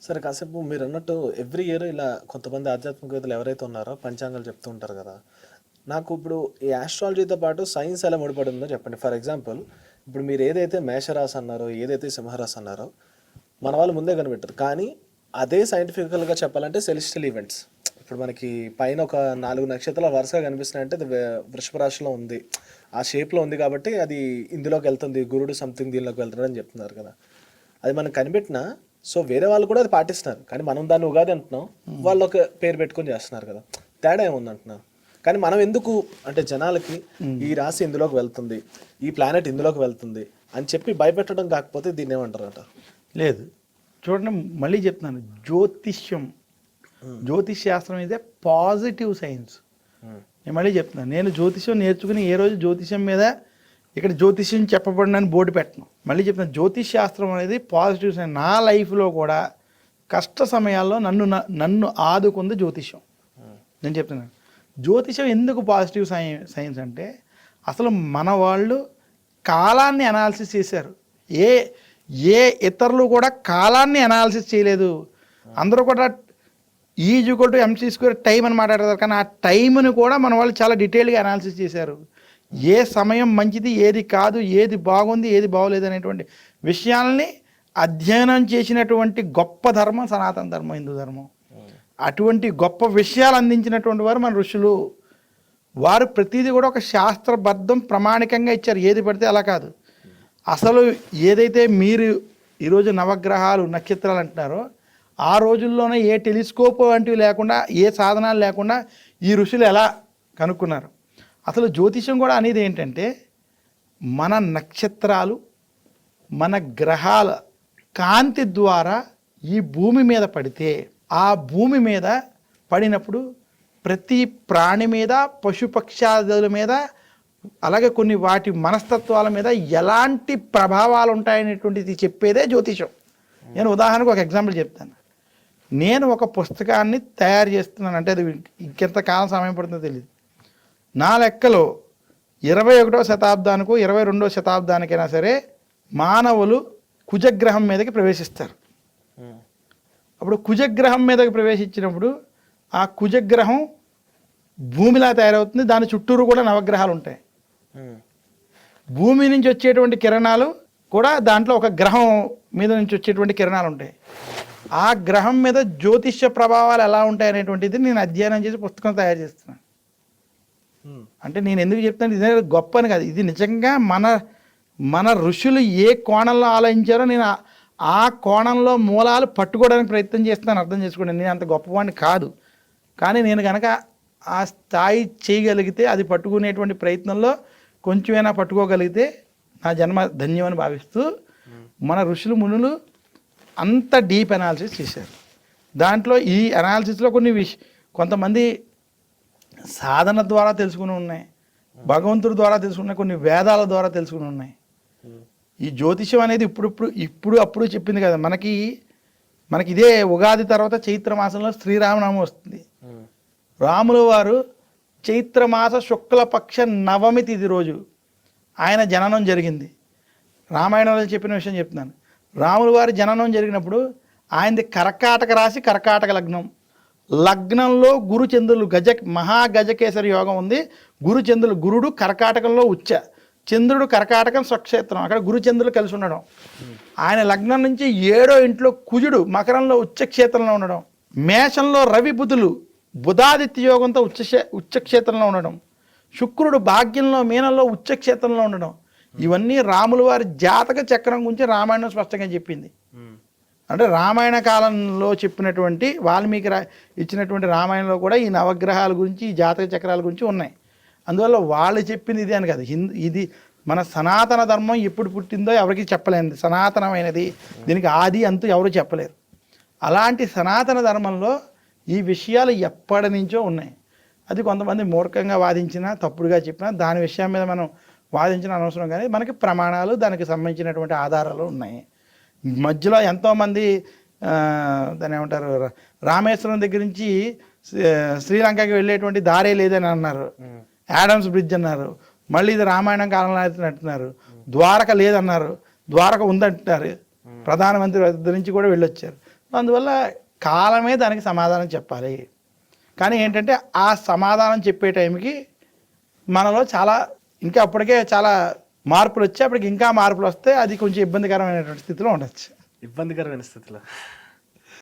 సరే కాసేపు మీరు అన్నట్టు ఎవ్రీ ఇయర్ ఇలా కొంతమంది ఆధ్యాత్మికవేత్తలు ఎవరైతే ఉన్నారో పంచాంగాలు చెప్తూ ఉంటారు కదా. నాకు ఇప్పుడు ఈ ఆస్ట్రాలజీతో పాటు సైన్స్ ఎలా ముడిపడి ఉందో చెప్పండి. ఫర్ ఎగ్జాంపుల్ ఇప్పుడు మీరు ఏదైతే మేషరాశి అన్నారో, ఏదైతే సింహరాశి అన్నారో మన వాళ్ళు ముందే కనిపెట్టారు. కానీ అదే సైంటిఫికల్గా చెప్పాలంటే సెలెస్టియల్ ఈవెంట్స్ ఇప్పుడు మనకి పైన ఒక 4 నక్షత్రాలు వరుసగా కనిపిస్తున్నాయంటే అది వృషభ రాశిలో ఉంది, ఆ షేప్లో ఉంది కాబట్టి అది ఇందులోకి వెళ్తుంది, గురుడు సంథింగ్ దీనిలోకి వెళ్తున్నాడు అని చెప్తున్నారు కదా. అది మనం కనిపెట్టినా సో వేరే వాళ్ళు కూడా అది పాటిస్తున్నారు, కానీ మనం దాన్ని ఉగాది అంటున్నాం, వాళ్ళు ఒక పేరు పెట్టుకొని చేస్తున్నారు కదా. తేడా ఏముంది అంటున్నాను. కానీ మనం ఎందుకు అంటే జనాలకి ఈ రాశి ఇందులోకి వెళ్తుంది, ఈ ప్లానెట్ ఇందులోకి వెళ్తుంది అని చెప్పి భయపెట్టడం కాకపోతే దీన్ని ఏమంటారు? లేదు, చూడండి మళ్ళీ చెప్తున్నాను, జ్యోతిష్ శాస్త్రం ఇదే పాజిటివ్ సైన్స్. నేను మళ్ళీ చెప్తున్నాను, నేను జ్యోతిష్యం నేర్చుకుని ఏ రోజు జ్యోతిష్యం మీద ఇక్కడ జ్యోతిష్యం చెప్పబడినని బోర్డు పెట్టను. మళ్ళీ చెప్తున్నాను, జ్యోతిష్ శాస్త్రం అనేది పాజిటివ్ సైన్స్. నా లైఫ్లో కూడా కష్ట సమయాల్లో నన్ను ఆదుకుంది జ్యోతిష్యం. నేను చెప్తున్నాను, జ్యోతిషం ఎందుకు పాజిటివ్ సైన్స్ అంటే అసలు మన వాళ్ళు కాలాన్ని అనాలిసిస్ చేశారు. ఏ ఇతరులు కూడా కాలాన్ని అనాలిసిస్ చేయలేదు. అందరూ కూడా E=mc² టైం అని మాట్లాడతారు, కానీ ఆ టైంని కూడా మన వాళ్ళు చాలా డీటెయిల్గా అనాలిసిస్ చేశారు. ఏ సమయం మంచిది, ఏది కాదు, ఏది బాగుంది, ఏది బాగోలేదు అనేటువంటి విషయాల్ని అధ్యయనం చేసినటువంటి గొప్ప ధర్మం సనాతన ధర్మం, హిందూ ధర్మం. అటువంటి గొప్ప విషయాలు అందించినటువంటి వారు మన ఋషులు. వారు ప్రతిదీ కూడా ఒక శాస్త్రబద్ధం ప్రామాణికంగా ఇచ్చారు, ఏది పడితే అలా కాదు. అసలు ఏదైతే మీరు ఈరోజు నవగ్రహాలు నక్షత్రాలు అంటున్నారో ఆ రోజుల్లోనే ఏ టెలిస్కోప్ వంటివి లేకుండా, ఏ సాధనాలు లేకుండా ఈ ఋషులు ఎలా కనుక్కున్నారు. అసలు జ్యోతిషం కూడా అనేది ఏంటంటే మన నక్షత్రాలు, మన గ్రహాల కాంతి ద్వారా ఈ భూమి మీద పడితే, ఆ భూమి మీద పడినప్పుడు ప్రతి ప్రాణి మీద, పశుపక్షాదుల మీద, అలాగే కొన్ని వాటి మనస్తత్వాల మీద ఎలాంటి ప్రభావాలు ఉంటాయనేటువంటిది చెప్పేదే జ్యోతిషం. నేను ఉదాహరణకు ఒక ఎగ్జాంపుల్ చెప్తాను. నేను ఒక పుస్తకాన్ని తయారు చేస్తున్నాను అంటే అది ఇంకెంత కాలం సమయం పడుతుందో తెలియదు. నా లెక్కలో 21వ శతాబ్దానికో 22వ శతాబ్దానికైనా సరే మానవులు కుజగ్రహం మీదకి ప్రవేశిస్తారు. అప్పుడు కుజగ్రహం మీదకి ప్రవేశించినప్పుడు ఆ కుజగ్రహం భూమిలా తయారవుతుంది, దాని చుట్టూరు కూడా నవగ్రహాలు ఉంటాయి. భూమి నుంచి వచ్చేటువంటి కిరణాలు కూడా దాంట్లో ఒక గ్రహం మీద నుంచి వచ్చేటువంటి కిరణాలు ఉంటాయి. ఆ గ్రహం మీద జ్యోతిష్య ప్రభావాలు ఎలా ఉంటాయి అనేటువంటిది నేను అధ్యయనం చేసి పుస్తకం తయారు చేస్తున్నాను. అంటే నేను ఎందుకు చెప్తాను, ఇది గొప్ప అని కాదు, ఇది నిజంగా మన ఋషులు ఏ కోణంలో ఆలోచించారో నేను ఆ కోణంలో మూలాలు పట్టుకోవడానికి ప్రయత్నం చేస్తున్నాను. అర్థం చేసుకోండి, నేను అంత గొప్పవాడిని కాదు, కానీ నేను కనుక ఆ స్థాయి చేయగలిగితే, అది పట్టుకునేటువంటి ప్రయత్నంలో కొంచెమైనా పట్టుకోగలిగితే నా జన్మ ధన్యమని భావిస్తూ, మన ఋషులు మునులు అంత డీప్ అనాలిసిస్ చేశారు. దాంట్లో ఈ అనాలిసిస్లో కొంతమంది సాధన ద్వారా తెలుసుకుని ఉన్నాయి, భగవంతుడి ద్వారా తెలుసుకున్నాయి, కొన్ని వేదాల ద్వారా తెలుసుకుని ఉన్నాయి. ఈ జ్యోతిషం అనేది అప్పుడు చెప్పింది కదా. మనకి ఇదే ఉగాది తర్వాత చైత్ర మాసంలో శ్రీరామనామం వస్తుంది. రాముల వారు చైత్రమాస శుక్లపక్ష నవమి తిథి రోజు ఆయన జననం జరిగింది. రామాయణంలో చెప్పిన విషయం చెప్తున్నాను. రాముల వారి జననం జరిగినప్పుడు ఆయనది కర్కాటక రాశి, కర్కాటక లగ్నం. లగ్నంలో గురుచంద్రులు మహాగజకేసరి యోగం ఉంది. గురుడు కర్కాటకంలో ఉచ్చ, చంద్రుడు కర్కాటకం స్వక్షేత్రం, అక్కడ గురుచంద్రులు కలిసి ఉండడం. ఆయన లగ్నం నుంచి 7వ ఇంట్లో కుజుడు మకరంలో ఉచ్చక్షేత్రంలో ఉండడం. మేషంలో రవి బుధులు బుధాదిత్య యోగంతో ఉచ్చక్షేత్రంలో ఉండడం. శుక్రుడు భాగ్యంలో మీనంలో ఉచ్చక్షేత్రంలో ఉండడం. ఇవన్నీ రాముల వారి జాతక చక్రం గురించి రామాయణం స్పష్టంగా చెప్పింది. అంటే రామాయణ కాలంలో చెప్పినటువంటి వాల్మీకి ఇచ్చినటువంటి రామాయణంలో కూడా ఈ నవగ్రహాల గురించి, ఈ జాతక చక్రాల గురించి ఉన్నాయి. అందువల్ల వాళ్ళు చెప్పింది ఇది అని కాదు. ఇది మన సనాతన ధర్మం ఎప్పుడు పుట్టిందో ఎవరికి చెప్పలేనిది, సనాతనమైనది, దీనికి ఆది అంతు ఎవరు చెప్పలేరు. అలాంటి సనాతన ధర్మంలో ఈ విషయాలు ఎప్పటి నుంచో ఉన్నాయి. అది కొంతమంది మూర్ఖంగా వాదించినా, తప్పుడుగా చెప్పినా దాని విషయం మీద మనం వాదించిన అనవసరం, కానీ మనకి ప్రమాణాలు, దానికి సంబంధించినటువంటి ఆధారాలు ఉన్నాయి. మధ్యలో ఎంతోమంది దాన్ని ఏమంటారు, రామేశ్వరం దగ్గర నుంచి శ్రీలంకకి వెళ్ళేటువంటి దారే లేదని అన్నారు, యాడమ్స్ బ్రిడ్జ్ అన్నారు, మళ్ళీ ఇది రామాయణం కాలంలో అంటున్నారు, ద్వారక లేదన్నారు, ద్వారక ఉందంటున్నారు, ప్రధానమంత్రి నుంచి కూడా వెళ్ళొచ్చారు. అందువల్ల కాలమే దానికి సమాధానం చెప్పాలి. కానీ ఏంటంటే ఆ సమాధానం చెప్పే టైంకి మనలో చాలా ఇంకా అప్పటికే చాలా మార్పులు వచ్చి అప్పటికి ఇంకా మార్పులు వస్తే అది కొంచెం ఇబ్బందికరమైనటువంటి స్థితిలో ఉండొచ్చు. ఇబ్బందికరమైన స్థితిలో